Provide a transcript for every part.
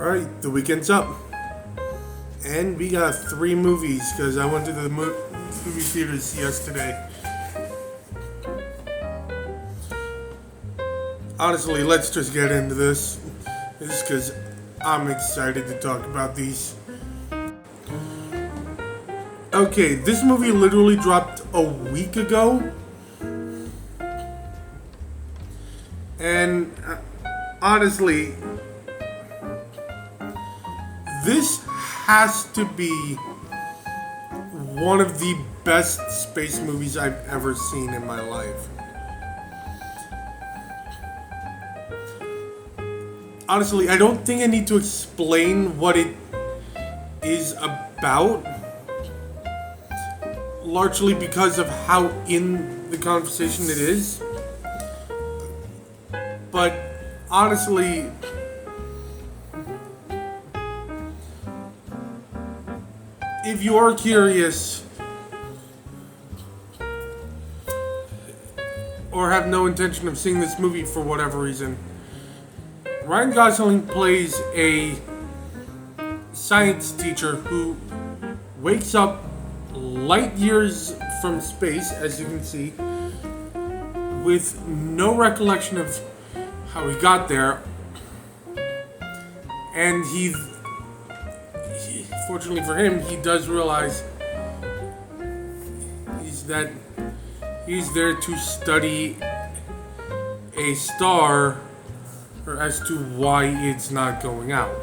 Alright, the weekend's up. And we got 3 movies because I went to the movie theaters yesterday. Honestly, let's just get into this. Just because I'm excited to talk about these. Okay, this movie literally dropped a week ago. And honestly, this has to be one of the best space movies I've ever seen in my life. Honestly, I don't think I need to explain what it is about, largely because of how in the conversation it is. But honestly, if you are curious or have no intention of seeing this movie for whatever reason, Ryan Gosling plays a science teacher who wakes up light years from space, as you can see, with no recollection of how he got there. And he fortunately for him, he does realize he's there to study a star, or as to why it's not going out.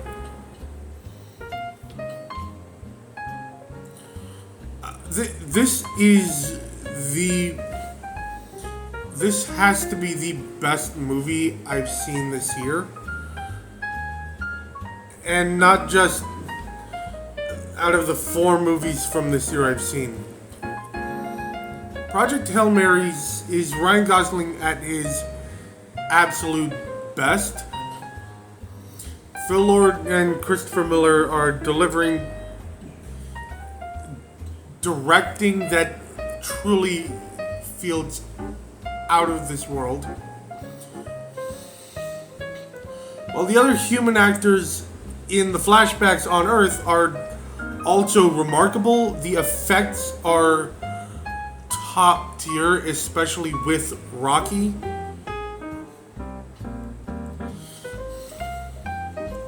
This has to be the best movie I've seen this year, and not just out of the 4 movies from this year I've seen. Project Hail Mary is Ryan Gosling at his absolute best. Phil Lord and Christopher Miller are directing that truly feels out of this world. While the other human actors in the flashbacks on Earth are also remarkable, the effects are top tier, especially with Rocky.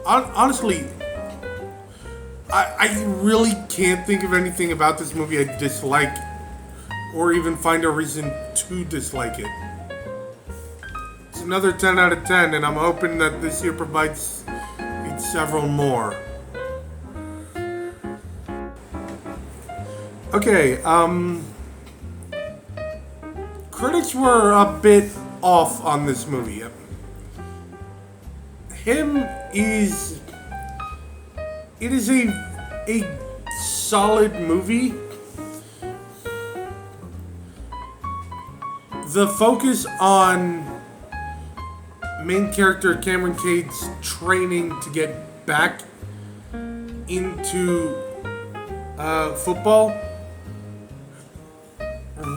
Honestly, I really can't think of anything about this movie I dislike, or even find a reason to dislike it. It's another 10 out of 10, and I'm hoping that this year provides several more. Okay, critics were a bit off on this movie. It is a solid movie. The focus on main character Cameron Cade's training to get back into football,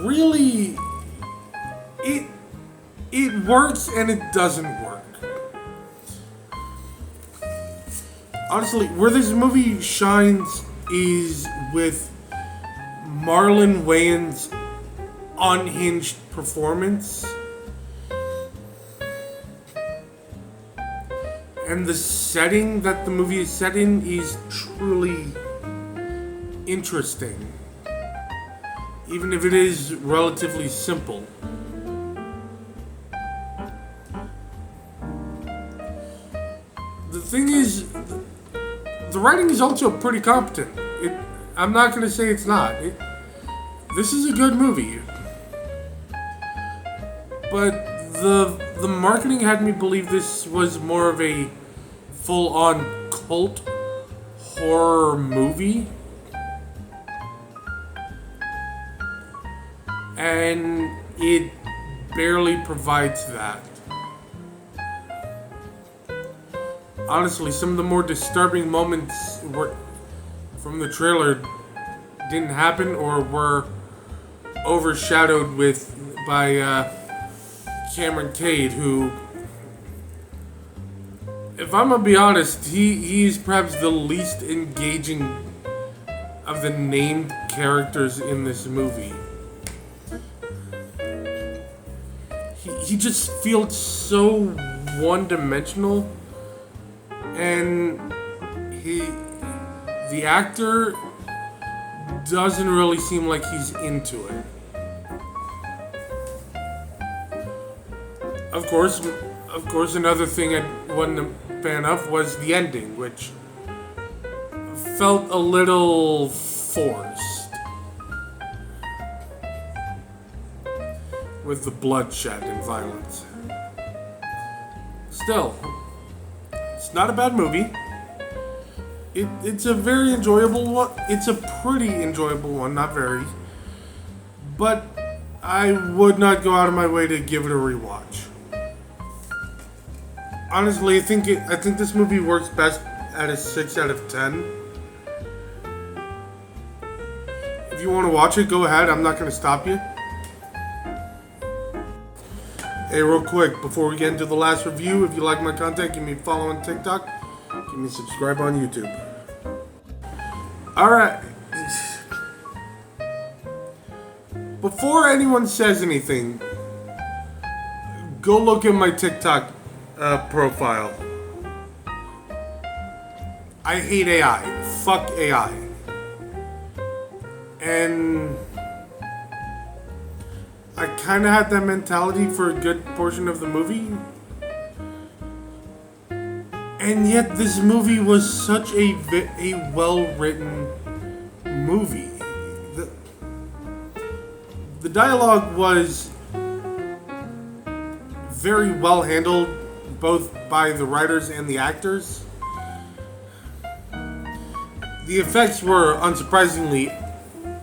really, it works and it doesn't work. Honestly, where this movie shines is with Marlon Wayans' unhinged performance. And the setting that the movie is set in is truly interesting, even if it is relatively simple. The thing is, the writing is also pretty competent. I'm not going to say it's not. This is a good movie. But the marketing had me believe this was more of a full-on cult horror movie. And it barely provides that. Honestly, some of the more disturbing moments from the trailer didn't happen or were overshadowed by Cameron Cade, who if I'm gonna be honest, he is perhaps the least engaging of the named characters in this movie. He just feels so one-dimensional, and the actor doesn't really seem like he's into it. Of course, another thing I wasn't a fan of was the ending, which felt a little forced. With the bloodshed and violence. Still, it's not a bad movie. It's a very enjoyable one. It's a pretty enjoyable one, not very. But I would not go out of my way to give it a rewatch. Honestly, I think this movie works best at a 6 out of 10. If you want to watch it, go ahead. I'm not going to stop you. Hey, real quick, before we get into the last review, if you like my content, give me a follow on TikTok. Give me a subscribe on YouTube. Alright. Before anyone says anything, go look at my TikTok profile. I hate AI. Fuck AI. And I kind of had that mentality for a good portion of the movie. And yet this movie was such a well-written movie. The dialogue was very well handled, both by the writers and the actors. The effects were unsurprisingly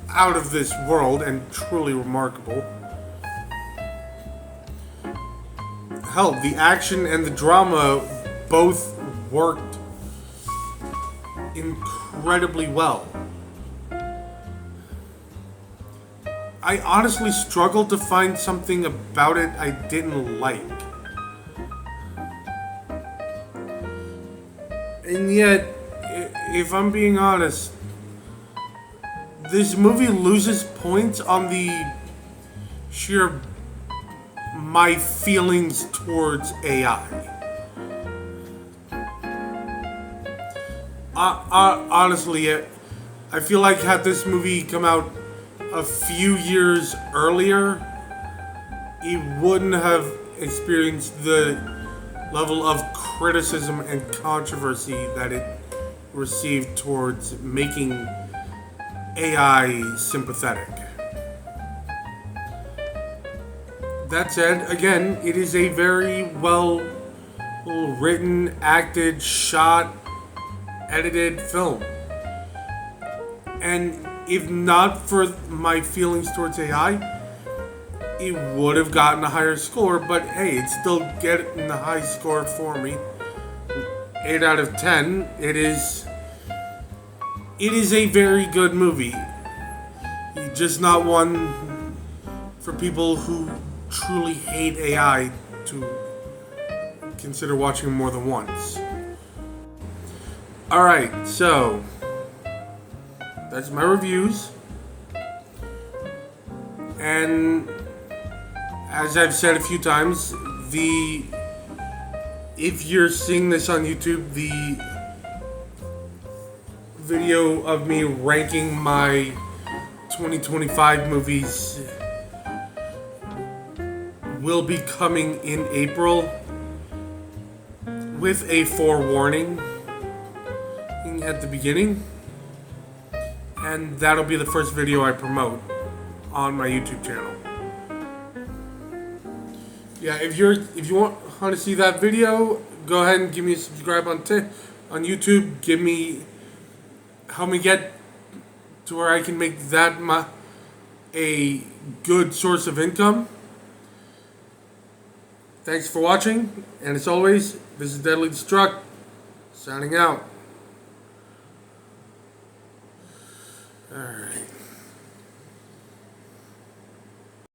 out of this world and truly remarkable. Hell, the action and the drama both worked incredibly well. I honestly struggled to find something about it I didn't like. And yet, if I'm being honest, this movie loses points on the sheer my feelings towards AI. Honestly, I feel like had this movie come out a few years earlier, it wouldn't have experienced the level of criticism and controversy that it received towards making AI sympathetic. That said, again, it is a very well written, acted, shot, edited film. And if not for my feelings towards AI, it would have gotten a higher score, but hey, it's still getting a high score for me. 8 out of 10. It is a very good movie. Just not one for people who truly hate AI to consider watching more than once. Alright, so that's my reviews. And as I've said a few times, if you're seeing this on YouTube, the video of me ranking my 2025 movies will be coming in April with a forewarning at the beginning, and that'll be the first video I promote on my YouTube channel. Yeah, if you want to see that video, go ahead and give me a subscribe on YouTube. Help me get to where I can make that a good source of income. Thanks for watching, and as always, this is Deadly Destruct, signing out. Alright.